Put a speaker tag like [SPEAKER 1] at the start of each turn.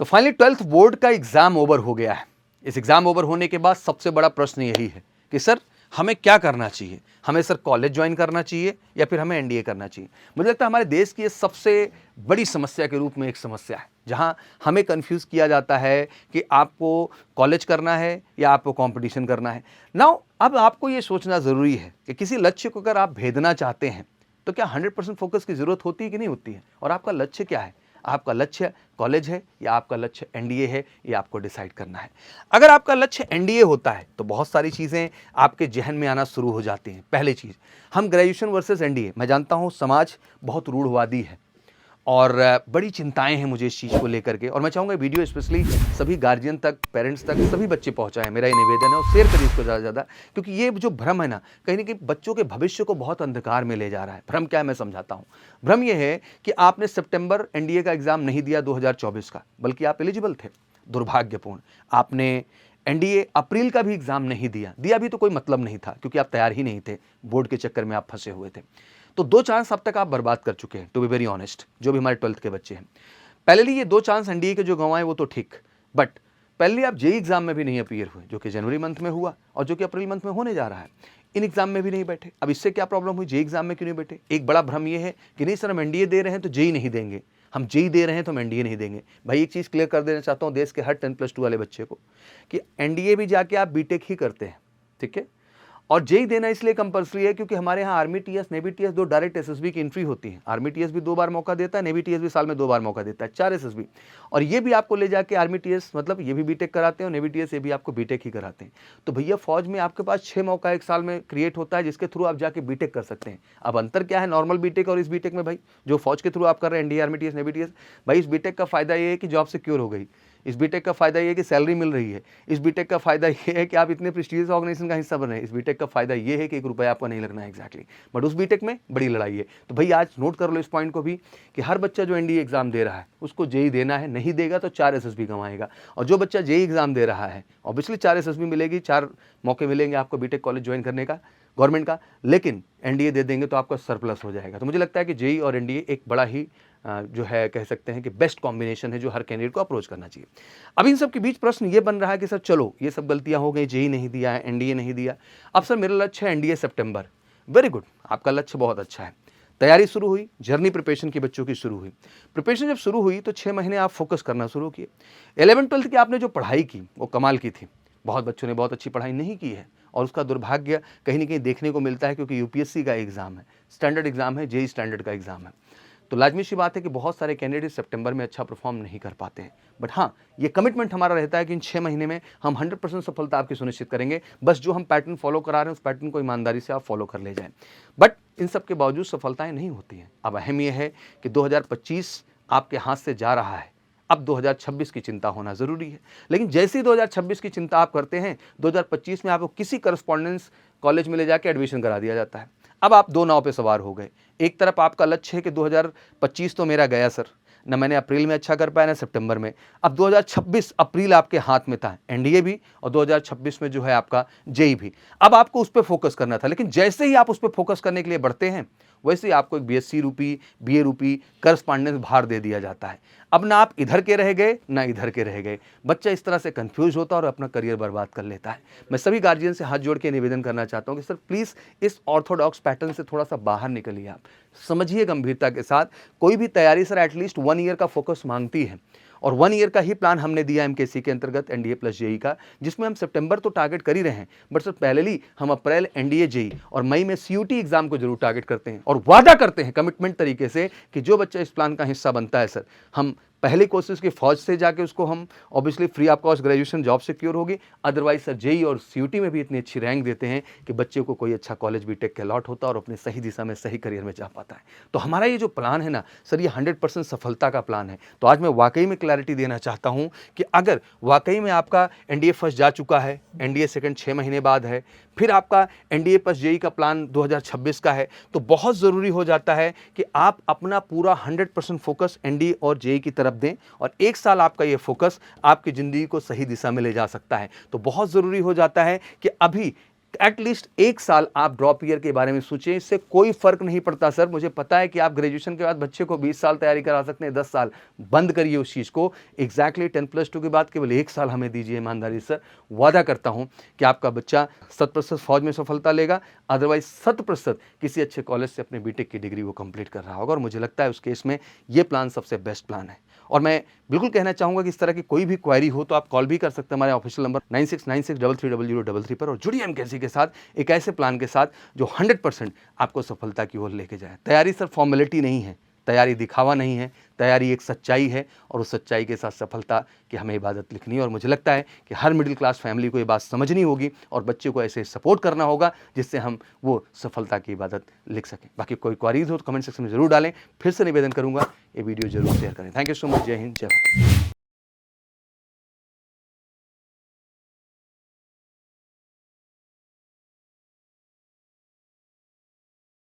[SPEAKER 1] तो finally 12th board का exam over हो गया है। इस एग्जाम ओवर होने के बाद सबसे बड़ा प्रश्न यही है कि सर हमें क्या करना चाहिए, हमें सर कॉलेज ज्वाइन करना चाहिए या फिर हमें एनडीए करना चाहिए। मुझे लगता है हमारे देश की ये सबसे बड़ी समस्या के रूप में एक समस्या है, जहां हमें कंफ्यूज किया जाता है कि आपको कॉलेज करना है या आपको कंपटीशन करना है। नाउ अब आपको ये सोचना जरूरी है कि किसी लक्ष्य को अगर आप भेदना चाहते हैं तो क्या 100% फोकस की जरूरत होती है कि नहीं होती है, और आपका लक्ष्य क्या है। आपका लक्ष्य कॉलेज है या आपका लक्ष्य एनडीए है, ये आपको डिसाइड करना है। अगर आपका लक्ष्य एनडीए होता है तो बहुत सारी चीज़ें आपके जहन में आना शुरू हो जाती हैं। पहली चीज़, हम ग्रेजुएशन वर्सेस एनडीए, मैं जानता हूँ समाज बहुत रूढ़वादी है और बड़ी चिंताएं हैं मुझे इस चीज़ को लेकर के, और मैं चाहूँगा वीडियो स्पेशली सभी गार्जियन तक, पेरेंट्स तक, सभी बच्चे पहुँचाएं। मेरा ये निवेदन है, और शेयर करिए इसको ज़्यादा से ज़्यादा, क्योंकि ये जो भ्रम है ना कहीं बच्चों के भविष्य को बहुत अंधकार में ले जा रहा है। भ्रम क्या है मैं समझाता हूँ। भ्रम ये है कि आपने सितंबर एनडीए का एग्जाम नहीं दिया 2024 का, बल्कि आप एलिजिबल थे। दुर्भाग्यपूर्ण, आपने एनडीए अप्रैल का भी एग्जाम नहीं दिया भी तो कोई मतलब नहीं था, क्योंकि आप तैयार ही नहीं थे, बोर्ड के चक्कर में आप फंसे हुए थे। तो 2 चांस अब तक आप बर्बाद कर चुके हैं, टू बी वेरी ऑनेस्ट, जो भी हमारे 12th के बच्चे हैं। पहले ये 2 चांस एनडीए के जो गंवाए वो तो ठीक, बट पहले आप जेई एग्जाम में भी नहीं अपीयर हुए, जो कि जनवरी मंथ में हुआ और जो कि अप्रैल मंथ में होने जा रहा है। इन एग्जाम में भी नहीं बैठे। अब इससे क्या प्रॉब्लम हुई, जेई एग्जाम में क्यों नहीं बैठे। एक बड़ा भ्रम ये है कि नहीं सर हम एनडीए दे रहे हैं तो जेई नहीं देंगे, हम जेई दे रहे हैं तो हम एनडीए नहीं देंगे। भाई एक चीज़ क्लियर कर देना चाहता हूँ देश के हर 10+2 वाले बच्चे को कि एनडीए भी जाके आप बीटेक ही करते हैं, ठीक है। और जेई देना इसलिए कंपलसरी है क्योंकि हमारे यहाँ army TS, navy TS 2 direct SSB की एंट्री होती है। आर्मी टीएस भी 2 बार मौका देता है, नेवी टीएस भी साल में 2 बार मौका देता है, 4 एसएसबी। और ये भी आपको ले जाके आर्मी टीएस मतलब ये भी बीटेक कराते हैं, और नेवी टीएस ये भी आपको बीटेक ही कराते हैं। तो भैया फौज में आपके पास 6 मौका एक साल में क्रिएट होता है, जिसके थ्रू आप जाके बीटेक कर सकते हैं। अब अंतर क्या है नॉर्मल बीटेक और इस बीटेक में, भाई जो फौज के थ्रू आप कर रहे हैं NDA, army TS, navy TS, भाई इस बीटेक का फायदा ये है कि जॉब सिक्योर हो गई। इस बीटेक का फायदा ये है कि सैलरी मिल रही है। इस बीटेक का फायदा ये है कि आप इतने प्रेस्टीजियस ऑर्गेनाइजेशन का हिस्सा बन रहे हैं। इस बीटेक का फायदा ये है कि 1 रुपया आपको नहीं लगना है एग्जैक्टली। बट उस बीटेक में बड़ी लड़ाई है। तो भाई आज नोट कर लो इस पॉइंट को भी कि हर बच्चा जो एनडीए एग्जाम दे रहा है उसको जेई देना है, नहीं देगा तो 4 एसएसबी कमाएगा। और जो बच्चा जेई एग्जाम दे रहा है ऑब्वियसली 4 एसएसबी मिलेगी, 4 मौके मिलेंगे आपको बीटेक कॉलेज ज्वाइन करने का गवर्नमेंट का, लेकिन एनडीए दे देंगे तो आपका सरप्लस हो जाएगा। तो मुझे लगता है कि जेई और एनडीए एक बड़ा ही जो है कह सकते हैं कि बेस्ट कॉम्बिनेशन है जो हर कैंडिडेट को अप्रोच करना चाहिए। अब इन सब के बीच प्रश्न ये बन रहा है कि सर चलो ये सब गलतियां हो गई, जेई नहीं दिया है, एनडीए नहीं दिया, अब सर मेरा लक्ष्य है एनडीए सितंबर। वेरी गुड, आपका लक्ष्य बहुत अच्छा है। तैयारी शुरू हुई, जर्नी प्रिपरेशन की बच्चों की शुरू हुई। प्रिपरेशन जब शुरू हुई तो 6 महीने आप फोकस करना शुरू किए। 11th-12th की आपने जो पढ़ाई की वो कमाल की थी। बहुत बच्चों ने बहुत अच्छी पढ़ाई नहीं की है, और उसका दुर्भाग्य कहीं ना कहीं देखने को मिलता है, क्योंकि यूपीएससी का एग्जाम है, स्टैंडर्ड एग्जाम है, जेई स्टैंडर्ड का एग्जाम है। तो लाजमी सी बात है कि बहुत सारे कैंडिडेट सितंबर में अच्छा परफॉर्म नहीं कर पाते हैं। बट हाँ, ये कमिटमेंट हमारा रहता है कि इन 6 महीने में हम 100% सफलता आपकी सुनिश्चित करेंगे। बस जो हम पैटर्न फॉलो करा रहे हैं उस पैटर्न को ईमानदारी से आप फॉलो कर ले जाएं। बट इन सब के बावजूद सफलताएं नहीं होती हैं। अब अहम यह है कि 2025 आपके हाथ से जा रहा है, अब 2026 की चिंता होना जरूरी है। लेकिन जैसे ही 2026 की चिंता आप करते हैं, 2025 में आपको किसी करस्पॉन्डेंस कॉलेज में ले जाके एडमिशन करा दिया जाता है। अब आप 2 नाव पे सवार हो गए। एक तरफ आपका लक्ष्य है कि 2025 तो मेरा गया सर, न मैंने अप्रैल में अच्छा कर पाया ना सितंबर में। अब 2026 अप्रैल आपके हाथ में था, एनडीए भी, और 2026 में जो है आपका जेई भी। अब आपको उस पर फोकस करना था, लेकिन जैसे ही आप उस पर फोकस करने के लिए बढ़ते हैं वैसे ही आपको एक बीएससी रूपी, बीए रूपी करस्पॉन्डेंस भार दे दिया जाता है। अब ना आप इधर के रह गए ना इधर के रह गए। बच्चा इस तरह से कंफ्यूज होता है और अपना करियर बर्बाद कर लेता है। मैं सभी गार्जियन से हाथ जोड़ के निवेदन करना चाहता हूं कि सर प्लीज़ इस ऑर्थोडॉक्स पैटर्न से थोड़ा सा बाहर निकलिए। आप समझिए गंभीरता के साथ, कोई भी तैयारी सर एटलीस्ट 1 ईयर का फोकस मांगती है, और 1 ईयर का ही प्लान हमने दिया एमकेसी के अंतर्गत एनडीए प्लस जेई का, जिसमें हम सितंबर तो टारगेट कर ही रहे हैं, बट सर पहले हम अप्रैल एनडीए जेई और मई में सीयूटी एग्जाम को जरूर टारगेट करते हैं, और वादा करते हैं कमिटमेंट तरीके से कि जो बच्चा इस प्लान का हिस्सा बनता है सर, हम पहली कोशिश की फौज से जाके उसको हम obviously free of cost graduation job secure होगी। अदरवाइज सर जेई और सीयूटी में भी इतनी अच्छी रैंक देते हैं कि बच्चे को कोई अच्छा कॉलेज बीटेक के अलॉट होता है और अपने सही दिशा में सही करियर में जा पाता है। तो हमारा ये जो प्लान है ना सर, ये 100% सफलता का प्लान है। तो आज मैं वाकई में क्लैरिटी देना चाहता हूँ कि अगर वाकई में आपका एनडीए फर्स्ट जा चुका है, एनडीए सेकंड 6 महीने बाद है, फिर आपका एनडीए प्लस जेई का प्लान 2026 का है, तो बहुत ज़रूरी हो जाता है कि आप अपना पूरा 100% फोकस एनडीए और जेई की तरफ दें, और 1 साल आपका ये फोकस आपकी ज़िंदगी को सही दिशा में ले जा सकता है। तो बहुत ज़रूरी हो जाता है कि अभी एटलीस्ट 1 साल आप ड्रॉप ईयर के बारे में सोचें, इससे कोई फर्क नहीं पड़ता सर। मुझे पता है कि आप ग्रेजुएशन के बाद बच्चे को 20 साल तैयारी करा सकते हैं, 10 साल बंद करिए उस चीज़ को। एग्जैक्टली 10+2 के बाद केवल 1 साल हमें दीजिए ईमानदारी सर। वादा करता हूं कि आपका बच्चा 100% फौज में सफलता लेगा, अदरवाइज 100% किसी अच्छे कॉलेज से अपने बीटेक की डिग्री वो कंप्लीट कर रहा होगा। और मुझे लगता है उस केस में ये प्लान सबसे बेस्ट प्लान है। और मैं बिल्कुल कहना चाहूँगा कि इस तरह की कोई भी क्वेरी हो तो आप कॉल भी कर सकते हैं हमारे ऑफिशियल नंबर 9696330033 पर, और जुड़िए एमकेएससी के साथ एक ऐसे प्लान के साथ जो 100% आपको सफलता की ओर लेके जाए। तैयारी सिर्फ फॉर्मेलिटी नहीं है, तैयारी दिखावा नहीं है, तैयारी एक सच्चाई है, और उस सच्चाई के साथ सफलता की हमें इबादत लिखनी है। और मुझे लगता है कि हर मिडिल क्लास फैमिली को ये बात समझनी होगी और बच्चे को ऐसे सपोर्ट करना होगा जिससे हम वो सफलता की इबादत लिख सकें। बाकी कोई क्वारीज हो तो कमेंट सेक्शन में जरूर डालें। फिर से निवेदन करूंगा, ये वीडियो जरूर शेयर करें। Thank you so much. जय हिंद, जय भारत।